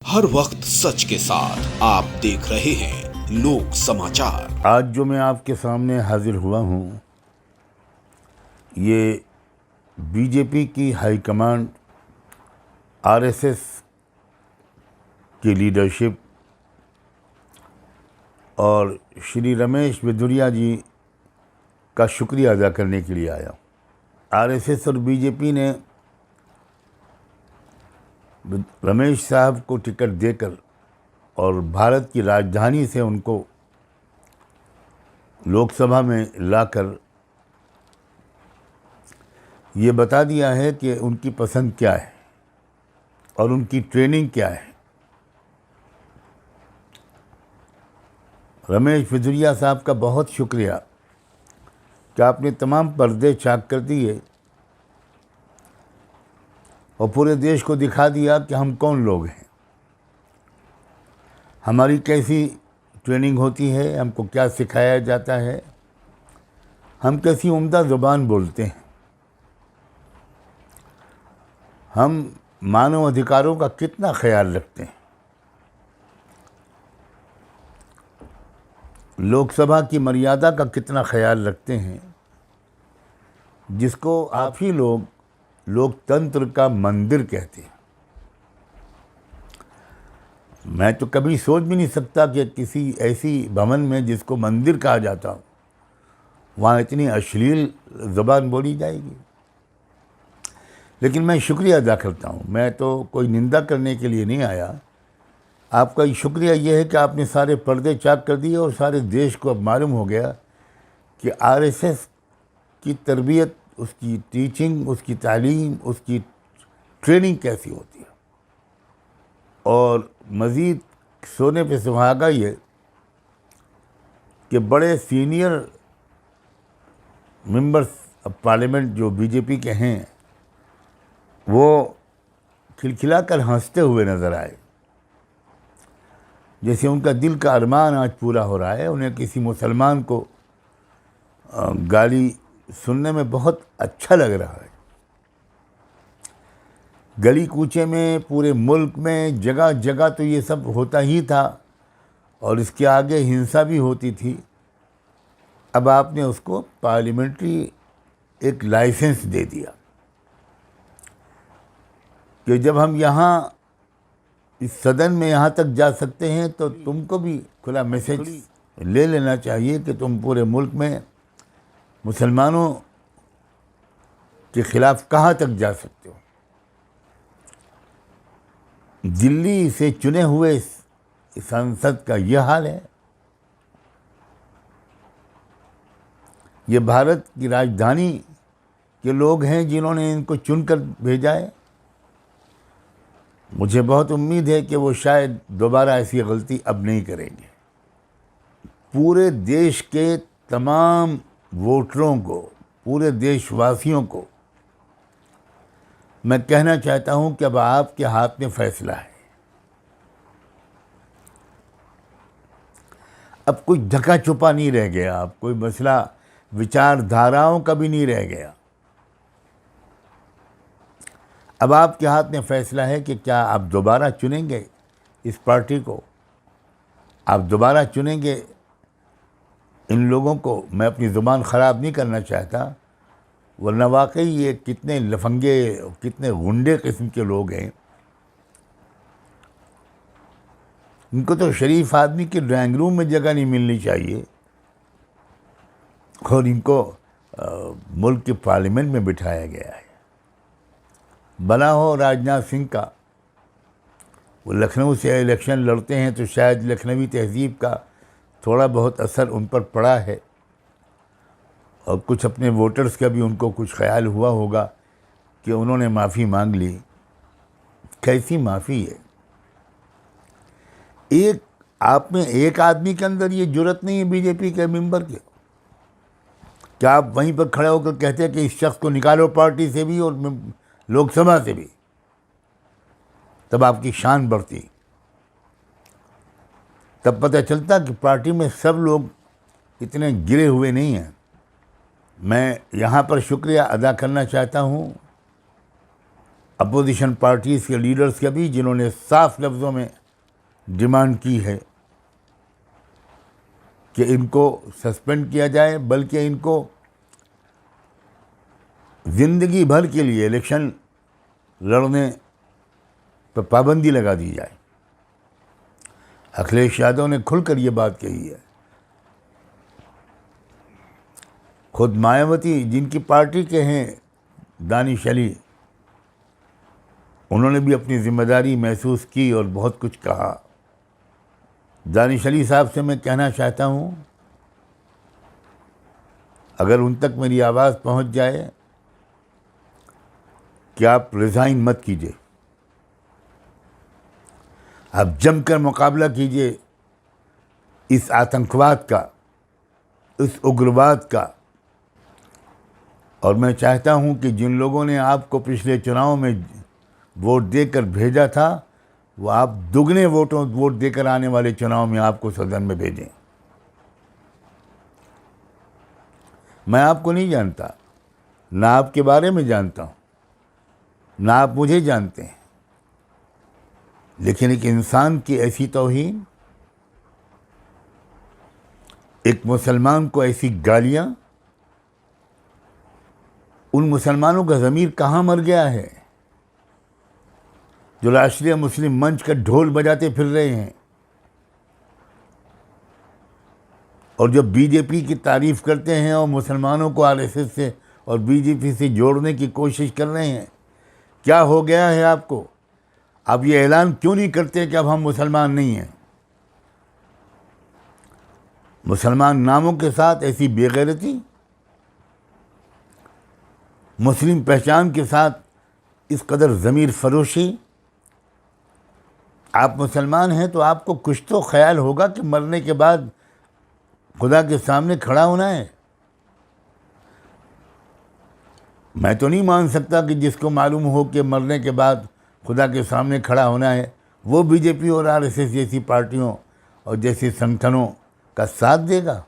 हर वक्त सच के साथ आप देख रहे हैं लोक समाचार। आज जो मैं आपके सामने हाजिर हुआ हूँ, ये बीजेपी की हाईकमांड, आरएसएस की लीडरशिप और श्री रमेश बिधूरिया जी का शुक्रिया अदा करने के लिए आया। आरएसएस और बीजेपी ने रमेश साहब को टिकट देकर और भारत की राजधानी से उनको लोकसभा में लाकर ये बता दिया है कि उनकी पसंद क्या है और उनकी ट्रेनिंग क्या है। रमेश बिधूरिया साहब का बहुत शुक्रिया कि आपने तमाम पर्दे चाक कर दिए और पूरे देश को दिखा दिया कि हम कौन लोग हैं, हमारी कैसी ट्रेनिंग होती है, हमको क्या सिखाया जाता है, हम कैसी उम्दा ज़ुबान बोलते हैं, हम मानव अधिकारों का कितना ख्याल रखते हैं, लोकसभा की मर्यादा का कितना ख्याल रखते हैं, जिसको आप ही लोग लोकतंत्र का मंदिर कहते हैं। मैं तो कभी सोच भी नहीं सकता कि किसी ऐसी भवन में जिसको मंदिर कहा जाता हो, वहाँ इतनी अश्लील ज़बान बोली जाएगी। लेकिन मैं शुक्रिया अदा करता हूँ, मैं तो कोई निंदा करने के लिए नहीं आया। आपका शुक्रिया ये है कि आपने सारे पर्दे चाक कर दिए और सारे देश को अब मालूम हो गया कि आरएसएस की तरबियत, उसकी टीचिंग, उसकी तालीम, उसकी ट्रेनिंग कैसी होती है। और मज़ीद सोने पे सुहागा ये कि बड़े सीनियर मेंबर्स ऑफ पार्लियामेंट जो बीजेपी के हैं, वो खिलखिलाकर हंसते हुए नज़र आए, जैसे उनका दिल का अरमान आज पूरा हो रहा है। उन्हें किसी मुसलमान को गाली सुनने में बहुत अच्छा लग रहा है। गली कूचे में, पूरे मुल्क में, जगह जगह तो ये सब होता ही था और इसके आगे हिंसा भी होती थी। अब आपने उसको पार्लियामेंट्री एक लाइसेंस दे दिया कि जब हम यहाँ इस सदन में यहाँ तक जा सकते हैं तो तुमको भी खुला मैसेज ले लेना चाहिए कि तुम पूरे मुल्क में मुसलमानों के खिलाफ कहाँ तक जा सकते हो। दिल्ली से चुने हुए सांसद का यह हाल है। ये भारत की राजधानी के लोग हैं जिन्होंने इनको चुनकर भेजा है। मुझे बहुत उम्मीद है कि वो शायद दोबारा ऐसी गलती अब नहीं करेंगे। पूरे देश के तमाम वोटरों को, पूरे देशवासियों को मैं कहना चाहता हूं कि अब आपके हाथ में फैसला है। अब कोई ढका छुपा नहीं रह गया, अब कोई मसला विचारधाराओं का भी नहीं रह गया। अब आपके हाथ में फैसला है कि क्या आप दोबारा चुनेंगे इस पार्टी को, आप दोबारा चुनेंगे इन लोगों को। मैं अपनी ज़ुबान ख़राब नहीं करना चाहता, वरना वाकई ये कितने लफंगे, कितने गुंडे किस्म के लोग हैं। इनको तो शरीफ आदमी के ड्राइंग रूम में जगह नहीं मिलनी चाहिए और इनको मुल्क के पार्लियामेंट में बिठाया गया है। बना हो राजनाथ सिंह का, वो लखनऊ से इलेक्शन लड़ते हैं तो शायद लखनवी तहजीब का थोड़ा बहुत असर उन पर पड़ा है और कुछ अपने वोटर्स का भी उनको कुछ ख्याल हुआ होगा कि उन्होंने माफ़ी मांग ली। कैसी माफ़ी है? एक आप में एक आदमी के अंदर ये जुर्रत नहीं है बीजेपी के मेंबर के, क्या आप वहीं पर खड़े होकर कहते हैं कि इस शख्स को निकालो पार्टी से भी और लोकसभा से भी? तब आपकी शान बढ़ती, तब पता चलता कि पार्टी में सब लोग इतने गिरे हुए नहीं हैं। मैं यहाँ पर शुक्रिया अदा करना चाहता हूँ अपोजिशन पार्टीज़ के लीडर्स के भी, जिन्होंने साफ लफ्ज़ों में डिमांड की है कि इनको सस्पेंड किया जाए, बल्कि इनको ज़िंदगी भर के लिए इलेक्शन लड़ने पर पाबंदी लगा दी जाए। अखिलेश यादव ने खुलकर ये बात कही है। खुद मायावती, जिनकी पार्टी के हैं दानिश अली, उन्होंने भी अपनी जिम्मेदारी महसूस की और बहुत कुछ कहा। दानिश अली साहब से मैं कहना चाहता हूँ, अगर उन तक मेरी आवाज़ पहुँच जाए कि आप रिज़ाइन मत कीजिए, आप जमकर मुकाबला कीजिए इस आतंकवाद का, इस उग्रवाद का। और मैं चाहता हूं कि जिन लोगों ने आपको पिछले चुनाव में वोट देकर भेजा था, वो आप दुगने वोट देकर आने वाले चुनाव में आपको सदन में भेजें। मैं आपको नहीं जानता, ना आपके बारे में जानता हूं, ना आप मुझे जानते हैं, लेकिन एक इंसान की ऐसी तौहीन, एक मुसलमान को ऐसी गालियां, उन मुसलमानों का ज़मीर कहाँ मर गया है जो राष्ट्रीय मुस्लिम मंच का ढोल बजाते फिर रहे हैं और जब बीजेपी की तारीफ़ करते हैं और मुसलमानों को आरएसएस से और बीजेपी से जोड़ने की कोशिश कर रहे हैं। क्या हो गया है आपको? आप ये ऐलान क्यों नहीं करते कि अब हम मुसलमान नहीं हैं? मुसलमान नामों के साथ ऐसी बेगैरती, मुस्लिम पहचान के साथ इस कदर ज़मीर फरोशी। आप मुसलमान हैं तो आपको कुछ तो ख्याल होगा कि मरने के बाद खुदा के सामने खड़ा होना है। मैं तो नहीं मान सकता कि जिसको मालूम हो कि मरने के बाद खुदा के सामने खड़ा होना है, वो बीजेपी और आरएसएस जैसी पार्टियों और जैसे संगठनों का साथ देगा,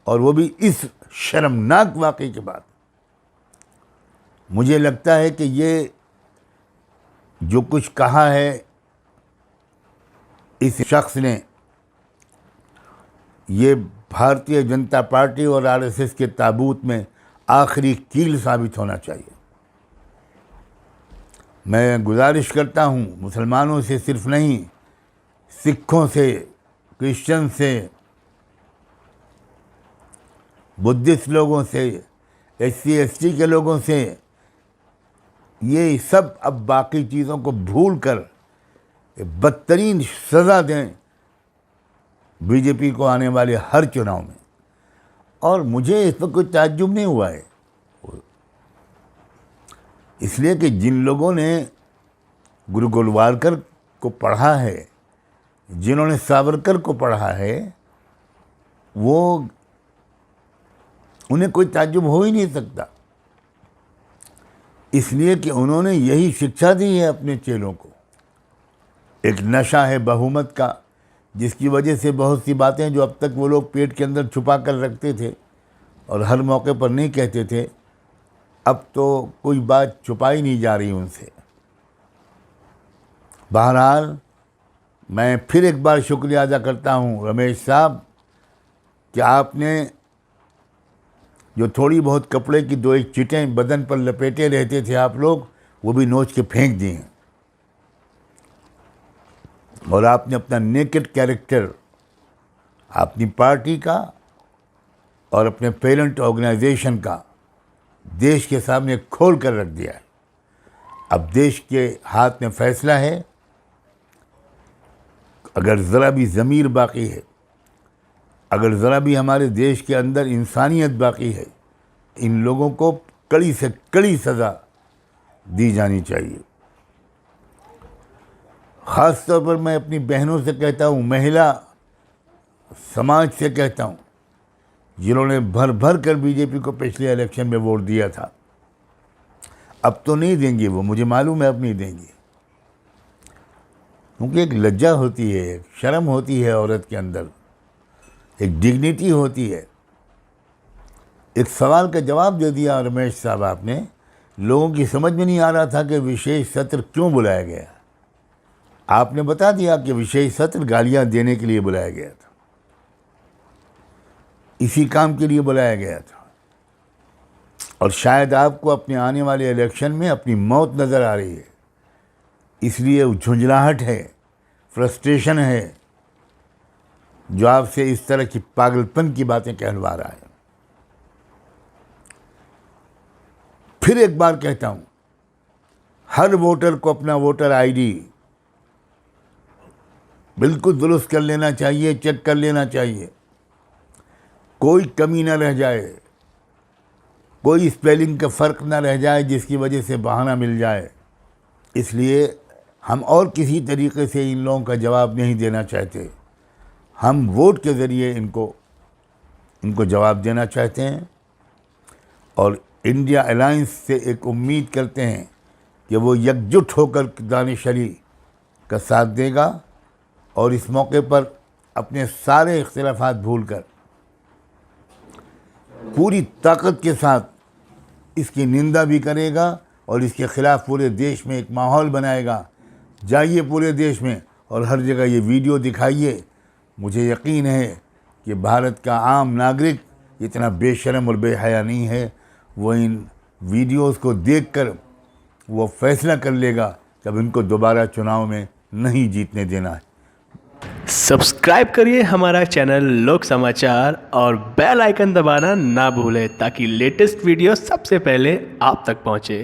और वो भी इस शर्मनाक वाक़े के बाद। मुझे लगता है कि ये जो कुछ कहा है इस शख्स ने, ये भारतीय जनता पार्टी और आरएसएस के ताबूत में आखिरी कील साबित होना चाहिए। मैं गुजारिश करता हूँ मुसलमानों से सिर्फ नहीं, सिखों से, क्रिश्चियन से, बुद्धिस्ट लोगों से, एससी एसटी के लोगों से, ये सब अब बाकी चीज़ों को भूल कर बदतरीन सज़ा दें बीजेपी को आने वाले हर चुनाव में। और मुझे इस पर कोई ताज्जुब नहीं हुआ है, इसलिए कि जिन लोगों ने गुरु गोलवालकर को पढ़ा है, जिन्होंने सावरकर को पढ़ा है, वो उन्हें कोई ताज्जुब हो ही नहीं सकता, इसलिए कि उन्होंने यही शिक्षा दी है अपने चेलों को। एक नशा है बहुमत का, जिसकी वजह से बहुत सी बातें जो अब तक वो लोग पेट के अंदर छुपा कर रखते थे और हर मौके पर नहीं कहते थे, अब तो कोई बात छुपाई नहीं जा रही उनसे। बहरहाल मैं फिर एक बार शुक्रिया अदा करता हूँ रमेश साहब कि आपने जो थोड़ी बहुत कपड़े की दो एक चिटें बदन पर लपेटे रहते थे आप लोग, वो भी नोच के फेंक दिए हैं, और आपने अपना नेकेड कैरेक्टर अपनी पार्टी का और अपने पेरेंट ऑर्गेनाइजेशन का देश के सामने खोल कर रख दिया है। अब देश के हाथ में फैसला है, अगर ज़रा भी ज़मीर बाकी है, अगर ज़रा भी हमारे देश के अंदर इंसानियत बाकी है, इन लोगों को कड़ी से कड़ी सज़ा दी जानी चाहिए। ख़ास तौर पर मैं अपनी बहनों से कहता हूँ, महिला समाज से कहता हूँ, जिन्होंने भर भर कर बीजेपी को पिछले इलेक्शन में वोट दिया था, अब तो नहीं देंगे वो, मुझे मालूम है अब नहीं देंगे, क्योंकि एक लज्जा होती है, एक शर्म होती है औरत के अंदर, एक डिग्निटी होती है। एक सवाल का जवाब दे दिया रमेश साहब आपने लोगों की समझ में नहीं आ रहा था कि विशेष सत्र क्यों बुलाया गया। आपने बता दिया कि विशेष सत्र गालियां देने के लिए बुलाया गया था, इसी काम के लिए बुलाया गया था। और शायद आपको अपने आने वाले इलेक्शन में अपनी मौत नज़र आ रही है, इसलिए झुंझलाहट है, फ्रस्ट्रेशन है, जो आपसे इस तरह की पागलपन की बातें कहलवा रहा है। फिर एक बार कहता हूं, हर वोटर को अपना वोटर आईडी बिल्कुल दुरुस्त कर लेना चाहिए, चेक कर लेना चाहिए, कोई कमी ना रह जाए, कोई स्पेलिंग का फ़र्क ना रह जाए जिसकी वजह से बहाना मिल जाए। इसलिए हम और किसी तरीके से इन लोगों का जवाब नहीं देना चाहते, हम वोट के ज़रिए इनको जवाब देना चाहते हैं। और इंडिया अलायंस से एक उम्मीद करते हैं कि वो एकजुट होकर दानिश अली का साथ देगा और इस मौके पर अपने सारे इख्तिलाफात भूलकर पूरी ताकत के साथ इसकी निंदा भी करेगा और इसके ख़िलाफ़ पूरे देश में एक माहौल बनाएगा। जाइए पूरे देश में और हर जगह ये वीडियो दिखाइए। मुझे यकीन है कि भारत का आम नागरिक इतना बेशर्म और बेहया नहीं है, वो इन वीडियोस को देखकर वो फैसला कर लेगा कि अब इनको दोबारा चुनाव में नहीं जीतने देना है। सब्सक्राइब करिए हमारा चैनल लोक समाचार और बेल आइकन दबाना ना भूलें ताकि लेटेस्ट वीडियो सबसे पहले आप तक पहुंचे।